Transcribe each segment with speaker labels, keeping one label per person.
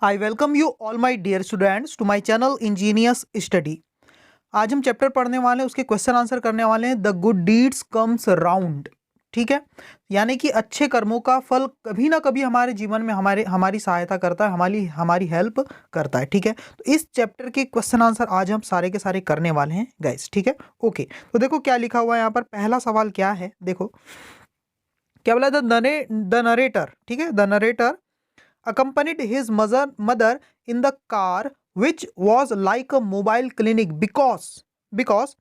Speaker 1: I welcome you all my dear students to my channel engineers study. आज हम chapter पढ़ने वाले हैं, उसके क्वेश्चन आंसर करने वाले हैं। The good deeds comes round. ठीक है, यानी कि अच्छे कर्मों का फल कभी ना कभी हमारे जीवन में हमारे हमारी सहायता करता है, हमारी हमारी हेल्प करता है। ठीक है, तो इस चैप्टर के क्वेश्चन आंसर आज हम सारे के सारे करने वाले हैं गाइस। ठीक है, ओके। तो देखो क्या लिखा हुआ है यहाँ पर। पहला सवाल क्या है, देखो क्या बोला, द नरेटर। ठीक है, the narrator accompanied his mother in the car which was like a mobile clinic because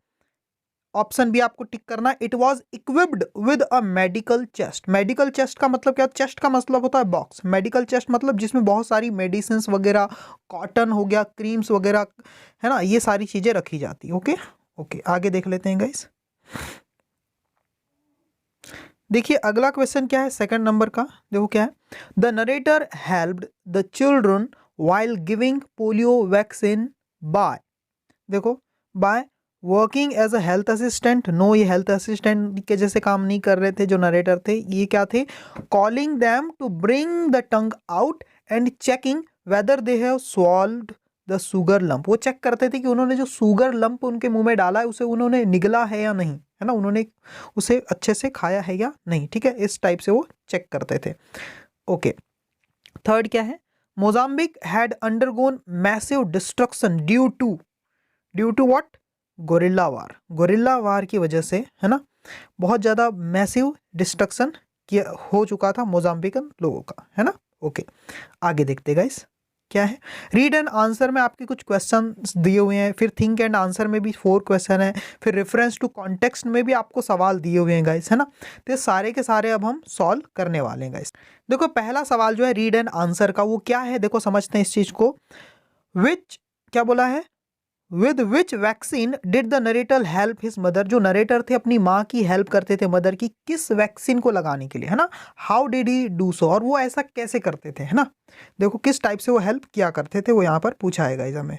Speaker 1: option B आपको टिक करना है, it was equipped with a medical chest. Medical chest का मतलब क्या, चेस्ट का मतलब होता है बॉक्स, मेडिकल चेस्ट मतलब जिसमें बहुत सारी मेडिसिन वगैरह, कॉटन हो गया, क्रीम्स वगैरह, है ना, ये सारी चीजें रखी जाती। ओके ओके, आगे देख लेते हैं गाइस। देखिए अगला क्वेश्चन क्या है, सेकंड नंबर का। देखो क्या है, the narrator helped the children while giving polio vaccine by. देखो by working as a health assistant. No, ये हेल्थ असिस्टेंट के जैसे काम नहीं कर रहे थे जो नरेटर थे। ये क्या थे, calling them to bring the tongue out and checking whether they have swallowed the sugar lump. वो चेक करते थे कि उन्होंने जो शुगर लंप उनके मुंह में डाला है उसे उन्होंने निगला है या नहीं, है ना, उन्होंने उसे अच्छे से खाया है या नहीं। ठीक है, इस टाइप से वो चेक करते थे। ओके, थर्ड क्या है, Mozambique had undergone massive destruction due to what, guerrilla war. Guerrilla war की वजह से, है ना, बहुत ज़्यादा मैसिव डिस्ट्रक्शन किया हो चुका था मोजाम्बिकन लोगों का, है ना। ओके, आगे देखते गाइस क्या है। रीड एंड आंसर में आपके कुछ क्वेश्चन दिए हुए हैं, फिर थिंक एंड आंसर में भी 4 क्वेश्चन है, फिर रेफरेंस टू कॉन्टेक्स्ट में भी आपको सवाल दिए हुए हैं गाइस, है ना। तो ये सारे के सारे अब हम सॉल्व करने वाले हैं गाइस। देखो पहला सवाल जो है रीड एंड आंसर का, वो क्या है, देखो समझते हैं इस चीज को। विच, क्या बोला है, with which vaccine did the narrator help his mother. जो नरेटर थे अपनी माँ की हेल्प करते थे, मदर की, किस वैक्सीन को लगाने के लिए, है ना। How did he do so, और वो ऐसा कैसे करते थे, है ना। देखो किस टाइप से वो हेल्प किया करते थे, वो यहाँ पर पूछा है गाइस हमें।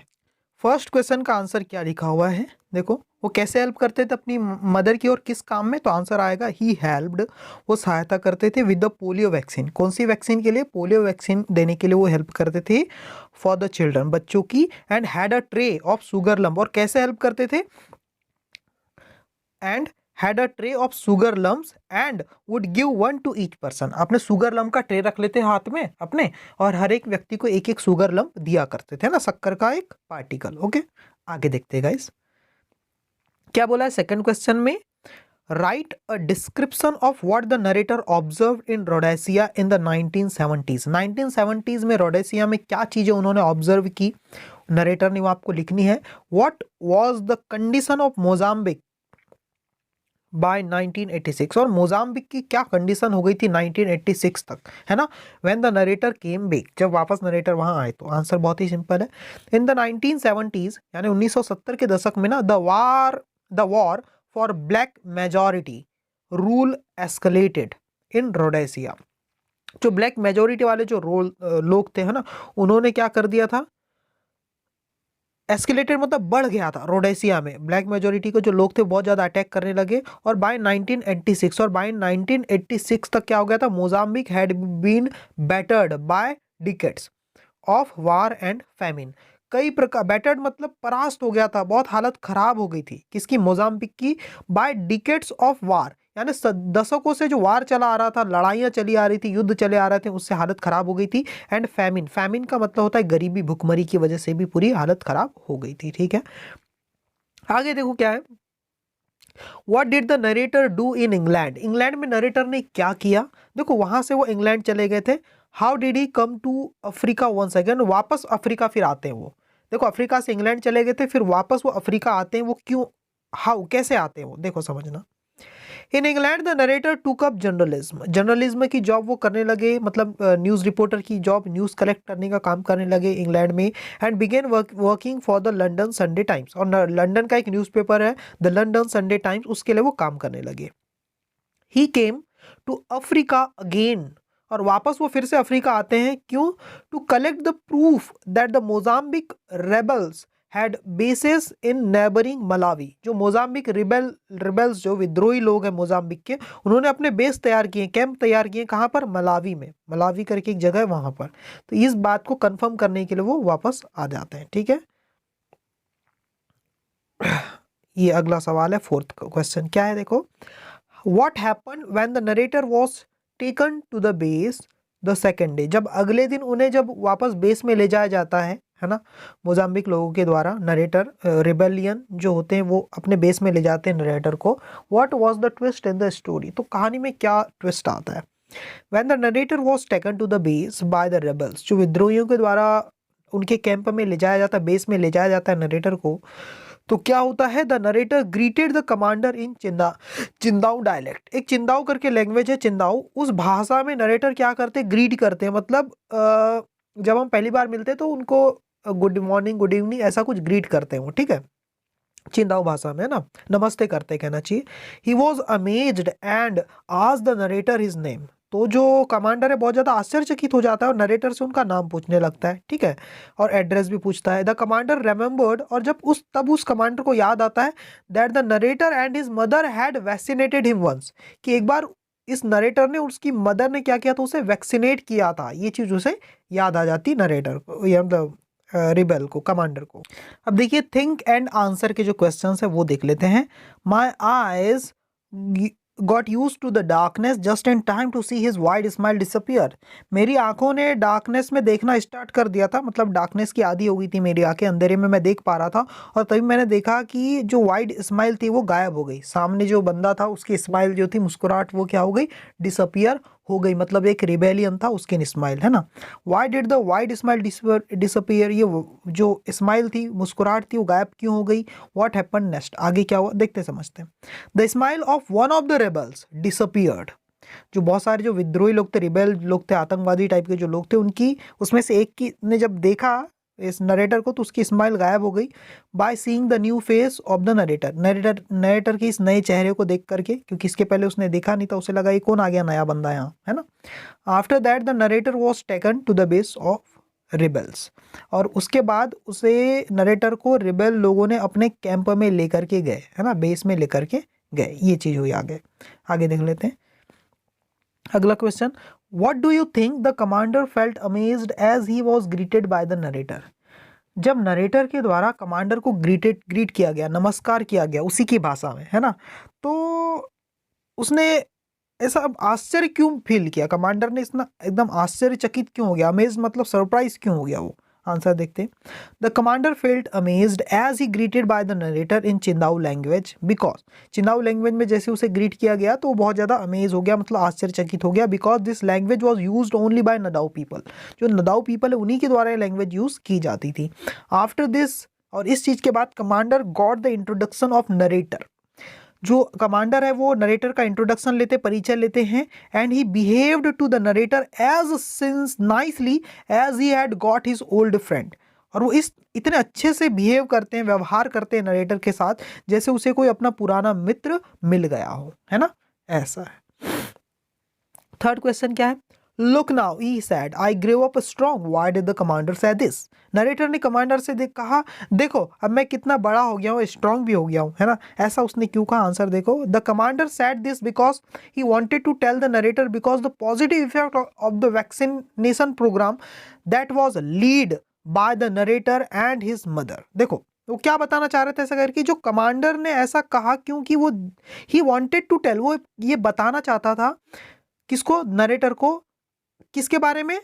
Speaker 1: फर्स्ट क्वेश्चन का आंसर क्या लिखा हुआ है, देखो वो कैसे हेल्प करते थे अपनी मदर की और किस काम में, तो आंसर आएगा ही हेल्प्ड। वो सहायता करते थे विद द पोलियो वैक्सीन। कौन सी वैक्सीन के लिए, पोलियो वैक्सीन देने के लिए वो हेल्प करते थे फॉर द चिल्ड्रन, बच्चों की। And had a tray of sugar lump, और कैसे हेल्प करते थे, and had a tray of sugar lumps and would give 1 to each person. अपने शुगर लम्प का ट्रे रख लेते हाथ में अपने, और हर एक व्यक्ति को एक एक शुगर लम्प दिया करते थे ना, शक्कर का एक पार्टिकल। ओके, आगे देखते गाइस क्या बोला है सेकंड क्वेश्चन में। Write a description of what the narrator observe in Rhodesia in the 1970s। 1970s में रोडेसिया में क्या चीजें उन्होंने ऑब्जर्व की, नरेटर ने वो आपको लिखनी है। What was the condition of Mozambique by 1986, और मोजाम्बिक की क्या कंडीशन हो गई थी 1986 तक, है ना। When the narrator came back, जब वापस नरेटर वहां आए, तो आंसर बहुत ही सिंपल है। इन द 1970s यानी 1970 के दशक में ना, the war for black majority rule escalated in Rhodesia. जो ब्लैक मेजॉरिटी वाले जो लोग थे, है ना, उन्होंने क्या कर दिया था, एस्केलेटेड मतलब बढ़ गया था। रोडेसिया में ब्लैक मेजोरिटी को जो लोग थे बहुत ज़्यादा अटैक करने लगे, और बाय 1986, और बाय 1986 तक क्या हो गया था, Mozambique had been battered by decades of war and famine. कई प्रकार, बैटर्ड मतलब परास्त हो गया था, बहुत हालत खराब हो गई थी किसकी, मोजाम्बिक की, बाय डिकेट्स ऑफ वार, यानी दशकों से जो वार चला आ रहा था, लड़ाइयाँ चली आ रही थी, युद्ध चले आ रहे थे, उससे हालत खराब हो गई थी। एंड फैमिन, फैमिन का मतलब होता है गरीबी, भुखमरी की वजह से भी पूरी हालत खराब हो गई थी। ठीक है, आगे देखो क्या है। What did the narrator do in England? England में नरेटर ने क्या किया, देखो वहां से वो इंग्लैंड चले गए थे। How did he come to Africa once again, वापस अफ्रीका फिर आते हैं वो। देखो अफ्रीका से इंग्लैंड चले गए थे, फिर वापस वो अफ्रीका आते हैं, वो क्यों, हाउ, कैसे आते हैं वो, देखो समझना। In England the narrator took up journalism, journalism की जॉब वो करने लगे, मतलब न्यूज़ रिपोर्टर की जॉब, न्यूज़ कलेक्ट करने का काम करने लगे इंग्लैंड में। And began working for the London Sunday Times, और लंदन का एक न्यूज़पेपर है द लंदन संडे टाइम्स, उसके लिए वो काम करने लगे। He came to Africa again, और वापस वो फिर से अफ्रीका आते हैं, क्यों, to collect the proof that the Mozambique rebels had bases in neighbouring Malawi. जो मोजाम्बिक रिबेल्स जो विद्रोही लोग हैं मोजाम्बिक के, उन्होंने अपने बेस तैयार किए, कैंप तैयार किए, कहाँ पर? मलावी में। मलावी करके एक जगह है वहां पर। तो इस बात को कंफर्म करने के लिए वो वापस आ जाते हैं। ठीक है, ये अगला सवाल है, फोर्थ क्वेश्चन क्या है देखो। What happen when the narrator was taken to the base the second day. जब अगले दिन उन्हें जब वापस बेस में ले जाया जाता है ना, मोजाम्बिक लोगों के द्वारा, नरेटर रिबेलियन जो होते हैं वो अपने बेस में ले जाते हैं नरेटर को। What was the twist in the story. तो कहानी में क्या ट्विस्ट आता है। When the narrator was taken to the base by the rebels, जो विद्रोहियों के द्वारा उनके कैंप में ले जाया जाता है, बेस में ले जाया जाता है नरेटर को, तो क्या होता है? The narrator greeted the commander in Chindau dialect. एक चिंदाऊ करके लैंग्वेज है, चिंदाऊ। उस भाषा में नरेटर क्या करते हैं? ग्रीट करते हैं। मतलब जब हम पहली बार मिलते हैं तो उनको गुड मॉर्निंग, गुड इवनिंग, ऐसा कुछ ग्रीट करते हैं वो। ठीक है, चिंदाऊ भाषा में है ना, नमस्ते करते कहना चाहिए। ही वॉज अमेज्ड एंड आज द नरेटर हिज नेम। तो जो कमांडर है बहुत ज़्यादा आश्चर्यचकित हो जाता है और नरेटर से उनका नाम पूछने लगता है। ठीक है, और एड्रेस भी पूछता है। द कमांडर रिमेंबर्ड, और जब उस कमांडर को याद आता है that the narrator and his mother had vaccinated him once, कि एक बार इस नरेटर ने, उसकी मदर ने क्या किया था? उसे वैक्सीनेट किया था। ये चीज़ उसे याद आ जाती नरेटर को, या मतलब रिबेल को, कमांडर को। अब देखिए थिंक एंड आंसर के जो क्वेश्चंस है वो देख लेते हैं। My eyes got used to the darkness just in time to see his wide smile disappear. मेरी आंखों ने डार्कनेस में देखना स्टार्ट कर दिया था, मतलब डार्कनेस की आदी हो गई थी मेरी आंखें, अंधेरे में मैं देख पा रहा था, और तभी मैंने देखा कि जो वाइड स्माइल थी वो गायब हो गई। सामने जो बंदा था उसकी स्माइल जो थी, मुस्कुराहट, वो क्या हो गई? डिसअपियर हो गई। मतलब एक रिबेलियन था उसकी स्माइल, है ना। Why did the wide smile disappear. ये जो स्माइल थी, मुस्कुराहट थी, वो गायब क्यों हो गई? व्हाट हैपन नेक्स्ट, आगे क्या हुआ देखते समझते हैं। The smile of one of the rebels disappeared. जो बहुत सारे जो विद्रोही लोग थे, रिबेल लोग थे, आतंकवादी टाइप के जो लोग थे, उनकी उसमें से एक की ने जब देखा इस नरेटर को तो उसकी स्माइल गायब हो गई। By seeing the new face of the narrator के इस नए चेहरे को देख करके, क्योंकि इसके पहले उसने देखा नहीं था, उसे लगा ये कौन आ गया नया बंदा यहाँ, है ना। After that the narrator was taken to the base of rebels, और उसके बाद उसे नरेटर को रिबेल लोगों ने अपने कैंप में लेकर के गए, है ना, बेस में लेकर के गए। ये चीज हुई। आगे देख लेते हैं अगला question. What do you think the commander felt amazed as he was greeted by the narrator. जब नरेटर के द्वारा कमांडर को ग्रीट किया गया, नमस्कार किया गया उसी की भाषा में, है ना, तो उसने ऐसा आश्चर्य क्यों फील किया? कमांडर ने इतना एकदम आश्चर्यचकित क्यों हो गया? अमेज मतलब सरप्राइज क्यों हो गया वो? आंसर देखते हैं। The commander felt amazed as he greeted by the narrator in Chindau language because, Chindau language में जैसे उसे ग्रीट किया गया तो वो बहुत ज़्यादा अमेज हो गया, मतलब आश्चर्यचकित हो गया। Because this language was use only by Ndau people. जो नदाऊ पीपल है उन्हीं के द्वारा ये लैंग्वेज यूज की जाती थी। आफ्टर दिस, और इस चीज़ के बाद, commander got the introduction of narrator. जो कमांडर है वो नरेटर का इंट्रोडक्शन लेते, परिचय लेते हैं। And he behaved to the narrator as since nicely as he had got his old friend. और वो इस इतने अच्छे से बिहेव करते हैं, व्यवहार करते हैं नरेटर के साथ जैसे उसे कोई अपना पुराना मित्र मिल गया हो, है ना, ऐसा है। थर्ड क्वेश्चन क्या है? Look now he said I grew up strong why did the commander say this. Narrator ने कमांडर से कहा, देखो अब मैं कितना बड़ा हो गया हूँ, स्ट्रॉन्ग भी हो गया हूँ, है ना, ऐसा उसने क्यों कहा? आंसर देखो। The commander said this because he wanted to tell the narrator because the positive effect of the vaccination programme that was lead by the narrator and his mother. देखो वो क्या बताना चाह रहे थे ऐसा करके, जो कमांडर ने ऐसा कहा क्योंकि वो ही वांटेड टू टेल, वो ये बताना चाहता था किसको? नरेटर को। किसके बारे में?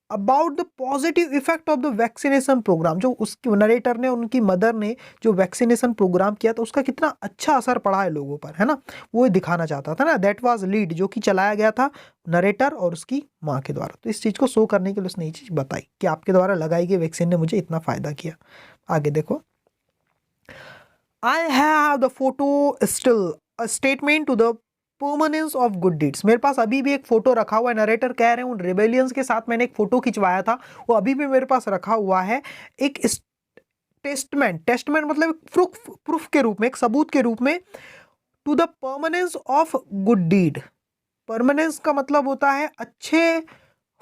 Speaker 1: About the positive effect of the vaccination programme. जो उसकी नरेटर ने, उनकी मदर ने जो वैक्सीनेशन प्रोग्राम किया था उसका कितना अच्छा असर पड़ा है लोगों पर, है ना, वो दिखाना चाहता था ना। दैट वाज लीड, जो कि चलाया गया था नरेटर और उसकी माँ के द्वारा। तो इस चीज़ को शो करने के लिए उसने ये चीज़ बताई कि आपके द्वारा लगाई गई वैक्सीन ने मुझे इतना फायदा किया। आगे देखो। I have the photo still a statement to the permanence of good deeds. मेरे पास अभी भी एक फोटो रखा हुआ है। नरेटर कह रहे हैं उन रिबेलियंस के साथ मैंने एक फोटो खिंचवाया था, वो अभी भी मेरे पास रखा हुआ है। एक टेस्टमेंट मतलब प्रूफ के रूप में, एक सबूत के रूप में, to the permanence of good deed. Permanence का मतलब होता है अच्छे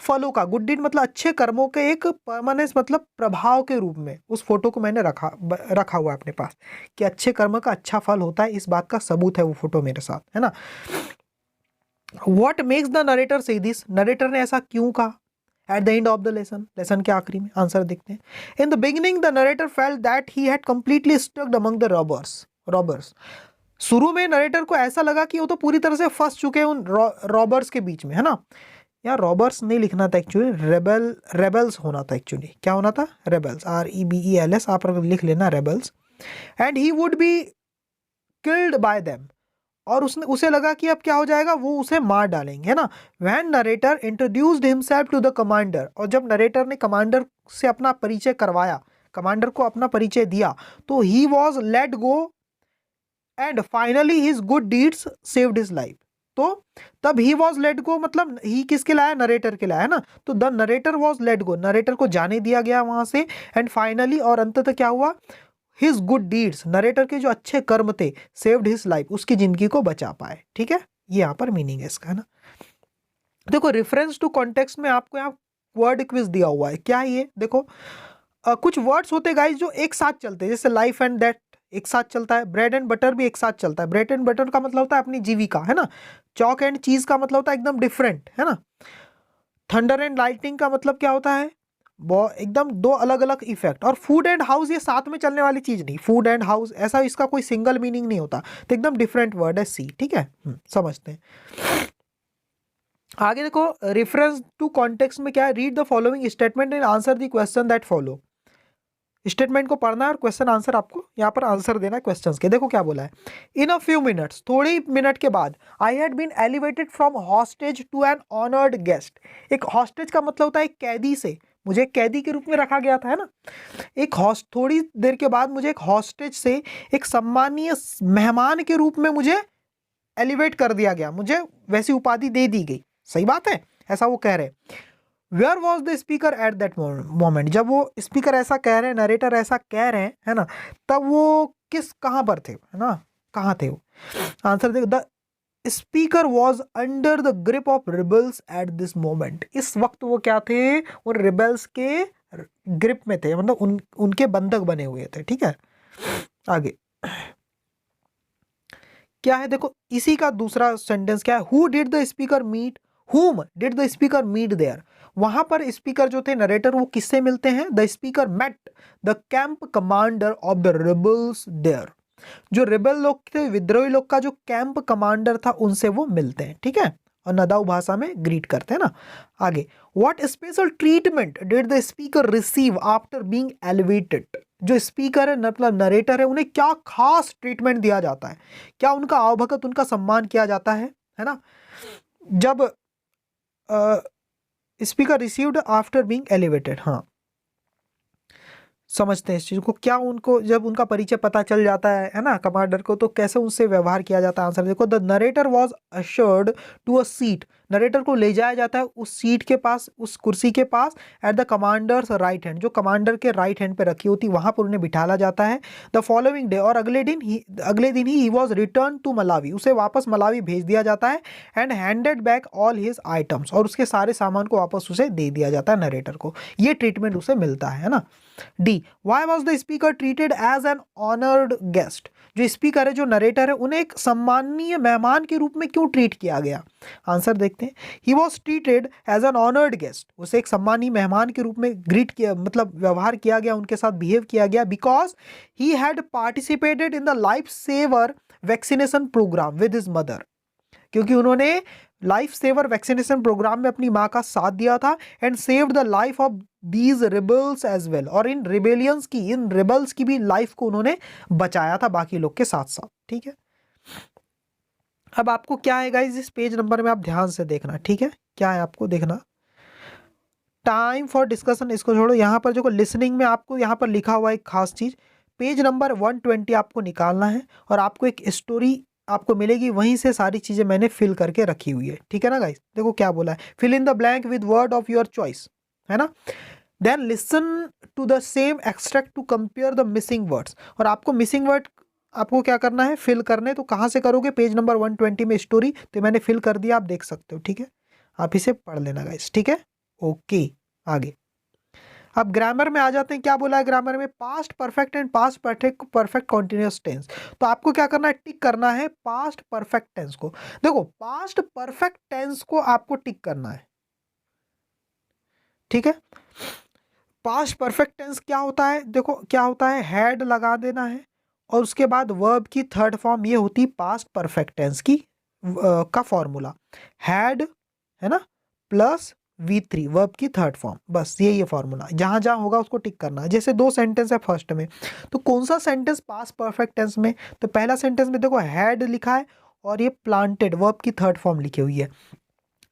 Speaker 1: फलों का, गुड डीड मतलब अच्छे कर्मों के एक परमानेंस मतलब प्रभाव के रूप में उस फोटो को मैंने रखा हुआ है अपने पास कि अच्छे कर्म का अच्छा फल होता है, इस बात का सबूत है वो फोटो मेरे साथ, है ना। What makes the narrator say this? Narrator ने ऐसा क्यों कहा? At the end of the lesson, lesson के आखिरी में आंसर देखते हैं. In the beginning, the narrator felt that he had completely stuck among the robbers. शुरू में नरेटर को ऐसा लगा कि वो तो पूरी तरह से फंस चुके हैं उन रॉबर्स के बीच में, है ना। यार रॉबर्स नहीं लिखना था एक्चुअली, रेबल्स होना था एक्चुअली। क्या होना था? रेबल्स, REBELS, आप लिख लेना rebels. And he would be killed by them, और उसे लगा कि अब क्या हो जाएगा, वो उसे मार डालेंगे, है ना। When narrator introduced himself to the commander, और जब नरेटर ने कमांडर से अपना परिचय करवाया, कमांडर को अपना परिचय दिया, तो he was let go and finally his good deeds saved his life. तो तब ही वॉज लेट गो मतलब ही किसके लाया? नरेटर के लाया, है ना। तो the narrator was let go, narrator को जाने दिया गया वहां से, एंड फाइनली और अंततः क्या हुआ? हिज गुड डीड्स, नरेटर के जो अच्छे कर्म थे, सेव्ड हिज लाइफ, उसकी जिंदगी को बचा पाए। ठीक है, ये यहाँ पर मीनिंग है इसका, है ना। देखो रेफरेंस टू कॉन्टेक्स्ट में आपको यहाँ वर्ड क्विज दिया हुआ है। क्या है ये? देखो कुछ वर्ड्स होते गाइस जो एक साथ चलते हैं, जैसे लाइफ एंड डेथ एक साथ चलता है, ब्रेड एंड बटर भी एक साथ चलता है। ब्रेड एंड बटर का मतलब होता है अपनी जीविका, है ना। चॉक एंड चीज का मतलब होता है एकदम डिफरेंट, है ना। थंडर एंड लाइटनिंग का मतलब क्या होता है? एकदम दो अलग अलग इफेक्ट। और फूड एंड हाउस ये साथ में चलने वाली चीज नहीं, फूड एंड हाउस ऐसा इसका कोई सिंगल मीनिंग नहीं होता, तो एकदम डिफरेंट वर्ड है सी। ठीक है, समझते हैं। आगे देखो, रेफरेंस टू कॉन्टेक्स्ट में क्या है? Read the following statement and answer the question that follow. Statement को पढ़ना है और क्वेश्चन आंसर आपको यहाँ पर आंसर देना है क्वेश्चंस के। देखो क्या बोला है, इन अ फ्यू मिनट्स, थोड़े ही मिनट के बाद, I had been elevated from hostage to an honoured guest. एक हॉस्टेज का मतलब होता है एक कैदी से, मुझे कैदी के रूप में रखा गया था, है ना। एक थोड़ी देर के बाद मुझे एक हॉस्टेज से एक सम्मानीय मेहमान के रूप में मुझे एलिवेट कर दिया गया, मुझे वैसी उपाधि दे दी गई। सही बात है, ऐसा वो कह रहे हैं। Where was the speaker at that moment, जब वो स्पीकर ऐसा कह रहे हैं, नरेटर ऐसा कह रहे हैं, है ना, तब वो कहाँ पर थे, है ना, कहाँ थे वो? आंसर देखो, the speaker was under the grip of rebels at this moment. इस वक्त वो क्या थे? वो रिबल्स के ग्रिप में थे, मतलब उनके बंधक बने हुए थे। ठीक है, आगे क्या है? देखो इसी का दूसरा सेंटेंस क्या है? Who did the speaker meet, whom did the speaker meet there? वहां पर स्पीकर जो थे नरेटर, वो किससे मिलते हैं? The speaker met the camp commander of the rebels there. जो रिबल लोग थे, विद्रोही लोग का जो कैंप कमांडर था, उनसे वो मिलते हैं। ठीक है, और नदाऊ भाषा में ग्रीट करते हैं ना। आगे, what special treatment did the speaker receive after being elevated? जो स्पीकर है मतलब नरेटर है, उन्हें क्या खास ट्रीटमेंट दिया जाता है? क्या उनका आवभगत, उनका सम्मान किया जाता है ना। जब speaker received after being elevated, हाँ समझते हैं इस चीज को। क्या उनको जब उनका परिचय पता चल जाता है ना कमांडर को, तो कैसे उनसे व्यवहार किया जाता है? आंसर देखो, the narrator was assured to a seat. Narrator को ले जाया जाता है उस सीट के पास, उस कुर्सी के पास, at the commander's right hand, जो कमांडर के राइट हैंड पे रखी होती, वहां पर उन्हें बिठाला जाता है। द फॉलोइंग डे, और अगले दिन he was return to Malawi, उसे वापस मलावी भेज दिया जाता है। And handed back all his items, और उसके सारे सामान को वापस उसे दे दिया जाता है नरेटर को। ये ट्रीटमेंट उसे मिलता है ना। D, why was the speaker treated as an honoured guest? जो स्पीकर है, जो नरेटर है, उन्हें एक सम्मानीय मेहमान के रूप में क्यों ट्रीट किया गया? आंसर देखते हैं। He was treated as an honoured guest, उसे एक सम्मानीय मेहमान के रूप में ग्रीट किया, मतलब व्यवहार किया गया, उनके साथ बिहेव किया गया, because he had participated in the life saver vaccination programme with his mother, क्योंकि उन्होंने लाइफ सेवर वैक्सीनेशन प्रोग्राम में अपनी माँ का साथ दिया था। And saved the life of these rebels as well, और इन रिबेलियंस की, इन रिबल्स की भी लाइफ को उन्होंने बचाया था बाकी लोग के साथ साथ। ठीक है, अब आपको क्या है गाइस, इस पेज नंबर में आप ध्यान से देखना। ठीक है, क्या है आपको देखना, टाइम फॉर डिस्कशन, इसको छोड़ो। यहाँ पर जो लिसनिंग में आपको यहाँ पर लिखा हुआ एक खास चीज, पेज नंबर 120 आपको निकालना है, और आपको एक स्टोरी आपको मिलेगी, वहीं से सारी चीजें मैंने फिल करके रखी हुई है। ठीक है ना गाइस, देखो क्या बोला है, fill in the blank with word of your choice, है ना। Then listen to the same extract to compare the missing words, और आपको मिसिंग वर्ड आपको क्या करना है, फिल करने। तो कहाँ से करोगे? पेज नंबर 120 में स्टोरी, तो मैंने फिल कर दिया, आप देख सकते हो। ठीक है, आप इसे पढ़ लेना गाइस। ठीक है, ओके, आगे अब ग्रामर में आ जाते हैं। क्या बोला है ग्रामर में? Past perfect and past perfect continuous tense. तो आपको क्या करना है? टिक करना है पास्ट परफेक्ट टेंस को। देखो पास्ट परफेक्ट टेंस को आपको टिक करना है, ठीक है। पास्ट परफेक्ट टेंस क्या होता है? देखो क्या होता है, हैड लगा देना है और उसके बाद वर्ब की थर्ड फॉर्म, ये होती पास्ट परफेक्ट टेंस की का फॉर्मूला, हैड है ना, प्लस V3 वर्ब की थर्ड फॉर्म, बस ये फॉर्मूला जहां जहां होगा उसको टिक करना है। जैसे दो सेंटेंस है फर्स्ट में, तो कौन सा सेंटेंस पास्ट परफेक्ट टेंस में? तो पहला सेंटेंस में देखो हैड लिखा है और ये प्लांटेड वर्ब की थर्ड फॉर्म लिखी हुई है।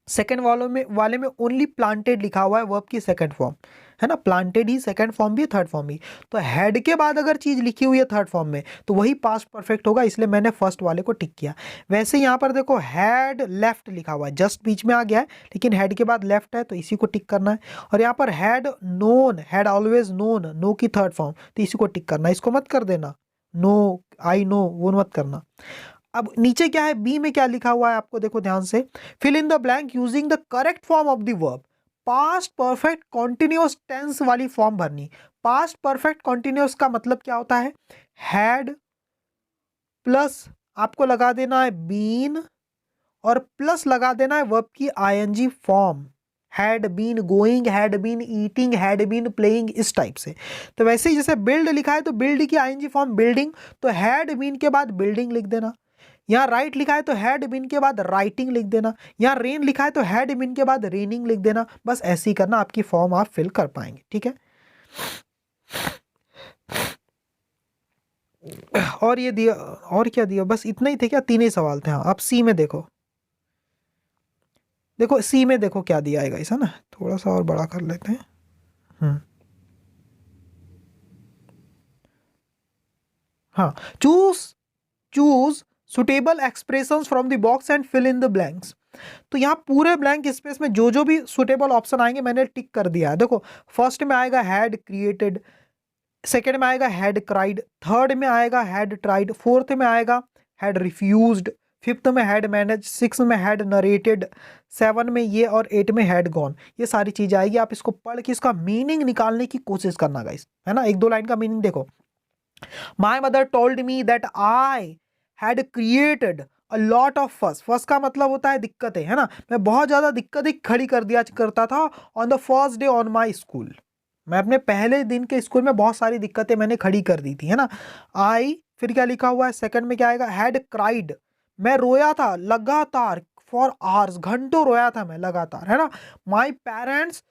Speaker 1: सेकेंड वाले में ओनली प्लांटेड लिखा हुआ है वर्ब की सेकंड फॉर्म, है ना, प्लांटेड ही सेकंड फॉर्म भी है, थर्ड फॉर्म भी। तो हैड के बाद अगर चीज लिखी हुई है थर्ड फॉर्म में तो वही पास्ट परफेक्ट होगा, इसलिए मैंने फर्स्ट वाले को टिक किया। वैसे यहाँ पर देखो हैड लेफ्ट लिखा हुआ है, जस्ट बीच में आ गया है, लेकिन हैड के बाद लेफ्ट है तो इसी को टिक करना है। और यहाँ पर had known, had always known, know की थर्ड फॉर्म, तो इसी को टिक करना है, इसको मत कर देना, नो आई नो वो मत करना। अब नीचे क्या है, बी में क्या लिखा हुआ है आपको देखो ध्यान से, fill in the blank using the correct form of the verb. Past perfect continuous tense वाली फॉर्म भरनी। पास्ट परफेक्ट कॉन्टिन्यूअस का मतलब क्या होता है? हैड प्लस आपको लगा देना है बीन और प्लस लगा देना है वर्ब की I N G form, had been going, had been eating, had been playing, इस टाइप से। तो वैसे ही जैसे बिल्ड लिखा है तो बिल्ड की आईएनजी फॉर्म बिल्डिंग, तो हैड बीन के बाद बिल्डिंग लिख देना। यहाँ राइट लिखा है तो हैड बीन के बाद राइटिंग लिख देना। यहाँ रेन लिखा है तो हैड बीन के बाद रेनिंग लिख देना। बस ऐसे ही करना, आपकी फॉर्म आप फिल कर पाएंगे, ठीक है। और ये दिया, और क्या दिया? बस इतना ही थे क्या? तीन ही सवाल थे। हाँ, आप सी में देखो, देखो सी में देखो क्या दिया है गाइस, है ना, थोड़ा सा और बड़ा कर लेते हैं। हाँ, choose suitable expressions from the box and fill in the blanks. तो यहाँ पूरे ब्लैंक स्पेस में जो जो भी सुटेबल ऑप्शन आएंगे मैंने टिक कर दिया है। देखो फर्स्ट में आएगा हैड क्रिएटेड, सेकेंड में आएगा हैड क्राइड, थर्ड में आएगा हैड ट्राइड, फोर्थ में आएगा हैड रिफ्यूज्ड, फिफ्थ में हैड मैनेज, सिक्स में हैड नरेटेड, सेवन में ये और एट में हैड गॉन। ये सारी चीज आएगी, आप इसको पढ़ के इसका मीनिंग निकालने की कोशिश करना गाइस, है ना। एक दो लाइन का मीनिंग देखो, my mother told me that I had created a lot of फस। फस का मतलब होता है दिक्कतें, है ना। मैं बहुत ज्यादा दिक्कतें खड़ी कर दिया करता था on the first day on my school. मैं अपने पहले दिन के स्कूल में बहुत सारी दिक्कतें मैंने खड़ी कर दी थी, है ना। आई, फिर क्या लिखा हुआ है सेकंड में क्या आएगा, हैड क्राइड, मैं रोया था लगातार, फॉर आवर्स, घंटों रोया था मैं लगातार, है ना। माई पेरेंट्स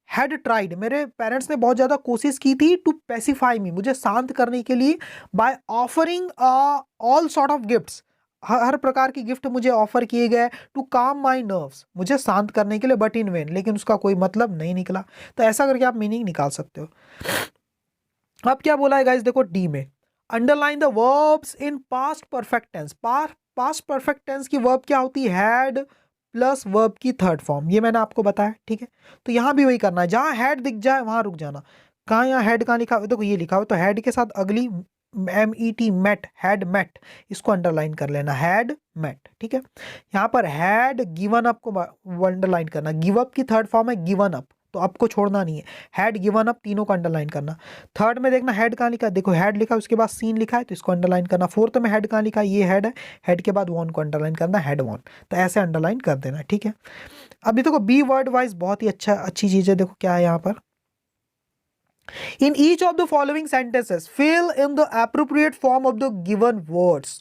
Speaker 1: हैड ट्राइड, मेरे पेरेंट्स ने बहुत ज़्यादा कोशिश की थी टू पेसिफाई मी, मुझे शांत करने के लिए, by offering all sort of gifts, हर प्रकार की गिफ्ट मुझे ऑफर किए गए, टू काम माई नर्व्स, मुझे शांत करने के लिए, बट इन वेन, लेकिन उसका कोई मतलब नहीं निकला। तो ऐसा करके आप मीनिंग निकाल सकते हो। अब क्या बोला है गाइस, देखो डी में, underline the verbs in past perfect tense. Past perfect tense की वर्ब क्या होती है? हैड प्लस वर्ब की थर्ड फॉर्म, ये मैंने आपको बताया, ठीक है। तो यहाँ भी वही करना है, जहाँ हैड दिख जाए वहां रुक जाना। कहाँ यहाँ हैड कहाँ लिखा हुआ? देखो ये लिखा हुआ, तो हैड के साथ अगली MET, मेट, हैड मेट, इसको अंडरलाइन कर लेना, हैड मेट, ठीक है। यहाँ पर हैड गिवन अप को अंडरलाइन करना, गिव अप की थर्ड फॉर्म है गिवन अप, तो आपको छोड़ना नहीं है, हैड गिवन अप तीनों को अंडरलाइन करना। थर्ड में देखना हैड कहाँ लिखा है, देखो हैड लिखा है उसके बाद सीन लिखा है तो इसको अंडरलाइन करना। फोर्थ में हैड कहाँ लिखा है, ये हैड है, हैड के बाद वॉन को अंडरलाइन करना, हैड वॉन, तो ऐसे अंडरलाइन कर देना, ठीक है। अभी देखो बी वर्ड वाइज बहुत ही अच्छी चीज है, देखो क्या है यहाँ पर, in each of the following sentences fill in the appropriate form of the given words।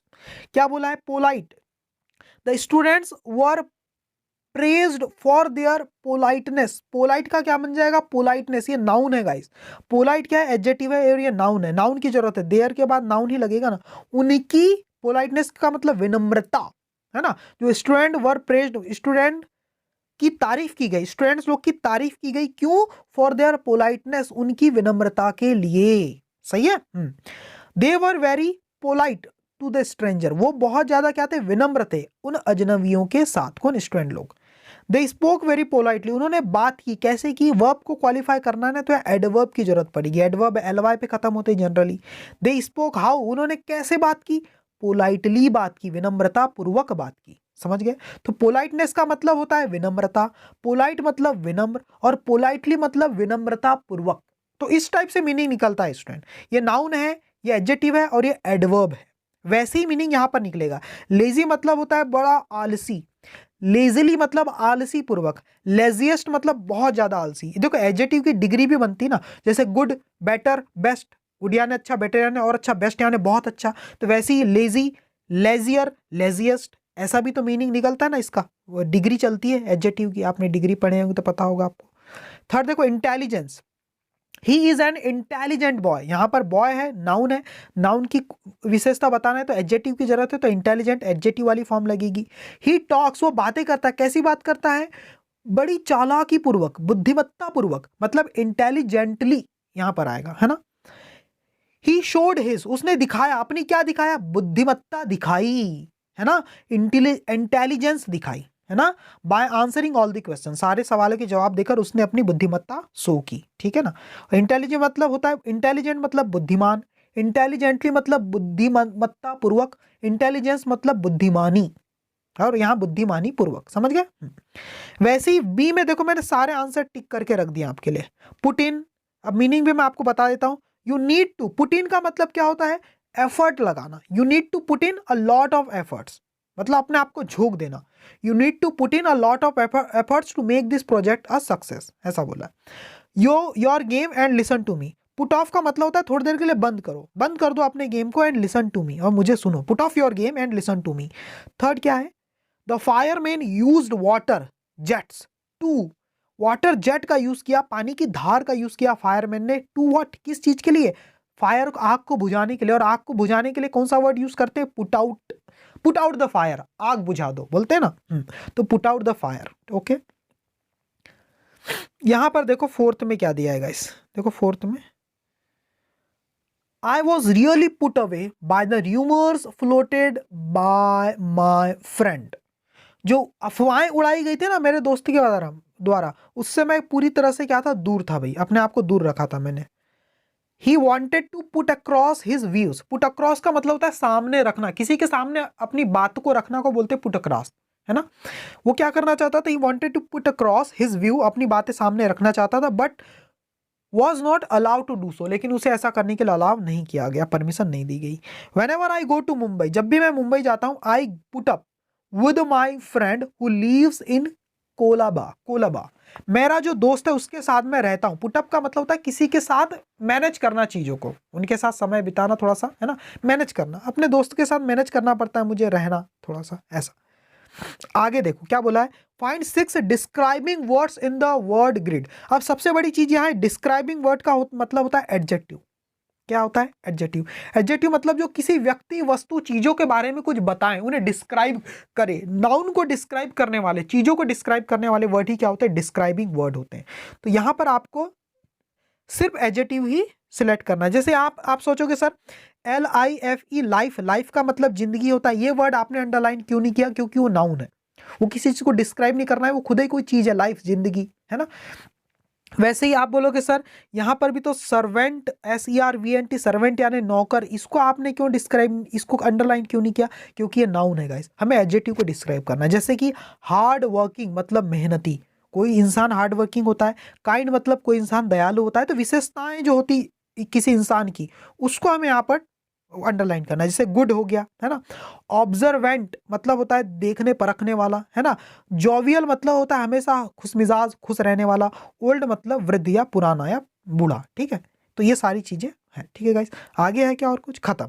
Speaker 1: क्या बोला है? polite, the students were praised for their politeness। polite का क्या बन जाएगा? politeness, ये नाउन है गाइस। polite क्या है? एडजेक्टिव है और ये नाउन है, नाउन की जरूरत है, देयर के बाद नाउन ही लगेगा ना। उनकी politeness का मतलब विनम्रता, है ना। जो स्टूडेंट वर प्रेज्ड, स्टूडेंट की तारीफ की गई, स्टूडेंट्स लोग की तारीफ की गई, क्यों? फॉर देयर पोलाइटनेस, उनकी विनम्रता के लिए, सही है। They were very polite to the stranger, वो बहुत ज्यादा क्या थे? विनम्र थे उन अजनबियों के साथ। कौन? स्टूडेंट लोग। दे स्पोक वेरी पोलाइटली, उन्होंने बात की, कैसे की? वर्ब को क्वालिफाई करना है ना तो एडवर्ब की जरूरत पड़ेगी, एडवर्ब LY पे खत्म होते हैं जनरली। दे स्पोक हाउ, उन्होंने कैसे बात की? पोलाइटली बात की, विनम्रता पूर्वक बात की, समझ गए। तो पोलाइटनेस का मतलब होता है विनम्रता, पोलाइट मतलब विनम्र, और पोलाइटली मतलब विनम्रता पूर्वक। तो इस टाइप से मीनिंग निकलता है स्टूडेंट। ये नाउन है, ये एडजेक्टिव है और ये एडवर्ब है। वैसे ही मीनिंग यहां पर निकलेगा। लेजी मतलब होता है बड़ा आलसी, लेजिली मतलब आलसी पूर्वक, लेजिएस्ट मतलब बहुत ज्यादा आलसी। देखो एडजेक्टिव की डिग्री भी बनती ना, जैसे गुड, बेटर, बेस्ट। गुड यानी अच्छा, बेटर यानी और अच्छा, बेस्ट यानी बहुत अच्छा। तो वैसे ही लेजी, लेजियर, लेजिएस्ट, ऐसा भी तो मीनिंग निकलता है ना इसका। वो डिग्री चलती है एडजेक्टिव की, आपने डिग्री पढ़े होंगे तो पता होगा आपको। थर्ड देखो intelligence, he is an intelligent boy. यहां पर बॉय है, नाउन है, नाउन की विशेषता बताना है तो एडजेक्टिव की जरूरत है, तो इंटेलिजेंट एडजेक्टिव वाली फॉर्म लगेगी। ही टॉक्स, वो बातें करता है, कैसी बात करता है, बड़ी चालाकी पूर्वक, बुद्धिमत्ता पूर्वक, मतलब इंटेलिजेंटली यहां पर आएगा, है ना। ही शोड हिज, उसने दिखाया, अपनी क्या दिखाया, बुद्धिमत्ता दिखाई, है ना, इंटेलिजेंस दिखाई, है ना, by answering all the question, सारे सवालों के जवाब देकर उसने अपनी बुद्धिमत्ता शो की, ठीक है ना। इंटेलिजेंट मतलब होता है, इंटेलिजेंट मतलब बुद्धिमान, इंटेलिजेंटली मतलब बुद्धिमत्ता पूर्वक, इंटेलिजेंस मतलब बुद्धिमानी, और यहाँ बुद्धिमानी पूर्वक, समझ गए। वैसे ही बी में देखो मैंने सारे आंसर टिक करके रख दिए आपके लिए। पुट इन, अब मीनिंग भी मैं आपको बता देता हूं। You need to, put in का मतलब क्या होता है, एफर्ट लगाना। You need to put in a lot of efforts, मतलब अपने आप को झोंक देना। You need to put in a lot of efforts to make this project a success, ऐसा बोला। Your game and listen to me, put off का मतलब होता है थोड़ी देर के लिए बंद करो, बंद कर दो अपने गेम को, एंड लिसन टू मी, और मुझे सुनो। Put off your game and listen to me. Third क्या है, the fireman used water jets to, water jet का यूज किया, पानी की धार का यूज किया फायरमैन ने, टू व्हाट, किस चीज के लिए, फायर, आग को बुझाने के लिए। और आग को बुझाने के लिए कौन सा वर्ड यूज करते हैं, put out, put out the fire, आग बुझा दो बोलते हैं ना। तो put out the fire, okay. यहां पर देखो फोर्थ में क्या दिया है गाइस, देखो फोर्थ में, I was really put away by the rumors floated by my friend. जो अफवाहें उड़ाई गई थी ना मेरे दोस्त के द्वारा, उससे मैं पूरी तरह से क्या था, दूर था भाई, अपने आप को दूर रखा था मैंने। He wanted to put across his views. Put across का मतलब होता है सामने रखना, किसी के सामने अपनी बात को रखना को बोलते हैं put across, है ना। वो क्या करना चाहता था, he wanted to put across his view, अपनी बातें सामने रखना चाहता था, but was not allowed to do so, लेकिन उसे ऐसा करने के लिए अलाउ नहीं किया गया, परमिशन नहीं दी गई। Whenever I go to Mumbai, जब भी मैं मुंबई जाता हूं, I put up with my friend who lives in Colaba, Colaba, मेरा जो दोस्त है उसके साथ मैं रहता हूं। पुटअप का मतलब होता है किसी के साथ मैनेज करना चीजों को, उनके साथ समय बिताना, थोड़ा सा, है ना, मैनेज करना, अपने दोस्त के साथ मैनेज करना पड़ता है मुझे, रहना थोड़ा सा ऐसा। आगे देखो क्या बोला है, find 6 describing words in the word grid. अब सबसे बड़ी चीज यहां है, डिस्क्राइबिंग वर्ड का मतलब होता है एडजेक्टिव। क्या होता है, एडजेक्टिव। एडजेक्टिव मतलब जो किसी व्यक्ति, वस्तु, चीजों के बारे में कुछ बताएं, उन्हें डिस्क्राइब करे। नाउन को डिस्क्राइब करने वाले, चीजों को डिस्क्राइब करने वाले वर्ड ही क्या होते हैं, डिस्क्राइबिंग वर्ड होते हैं। तो यहां पर आपको सिर्फ एडजेक्टिव ही सिलेक्ट करना है। जैसे आप सोचोगे सर LIFE, लाइफ, लाइफ का मतलब जिंदगी होता है, ये वर्ड आपने अंडरलाइन क्यों नहीं किया, क्योंकि वो नाउन है, वो किसी चीज को डिस्क्राइब नहीं करना है, वो खुद ही कोई चीज है, लाइफ, जिंदगी, है ना। वैसे ही आप बोलोगे सर यहां पर भी तो सर्वेंट, SERVENT, सर्वेंट यानी नौकर, इसको आपने क्यों डिस्क्राइब, इसको अंडरलाइन क्यों नहीं किया, क्योंकि ये नाउन है गाइस, हमें एडजेक्टिव को डिस्क्राइब करना है। जैसे कि हार्ड वर्किंग मतलब मेहनती, कोई इंसान हार्ड वर्किंग होता है। काइंड मतलब कोई इंसान दयालु होता है। तो विशेषताएं जो होती किसी इंसान की, उसको हमें यहाँ पर अंडरलाइन करना है। जैसे गुड हो गया, है ना। ऑब्जर्वेंट मतलब होता है देखने परखने वाला, है ना। जोवियल मतलब होता है हमेशा खुशमिजाज, खुश रहने वाला। ओल्ड मतलब वृद्ध या पुराना या बूढ़ा, ठीक है। तो ये सारी चीजें हैं, ठीक है गाइस। आगे है क्या और कुछ, खत्म।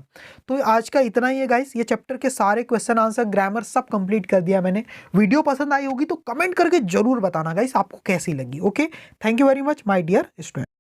Speaker 1: तो आज का इतना ही है गाइस। ये चैप्टर के सारे क्वेश्चन आंसर, ग्रामर सब कंप्लीट कर दिया मैंने। वीडियो पसंद आई होगी तो कमेंट करके जरूर बताना गाइस आपको कैसी लगी। Okay, thank you very much my dear student.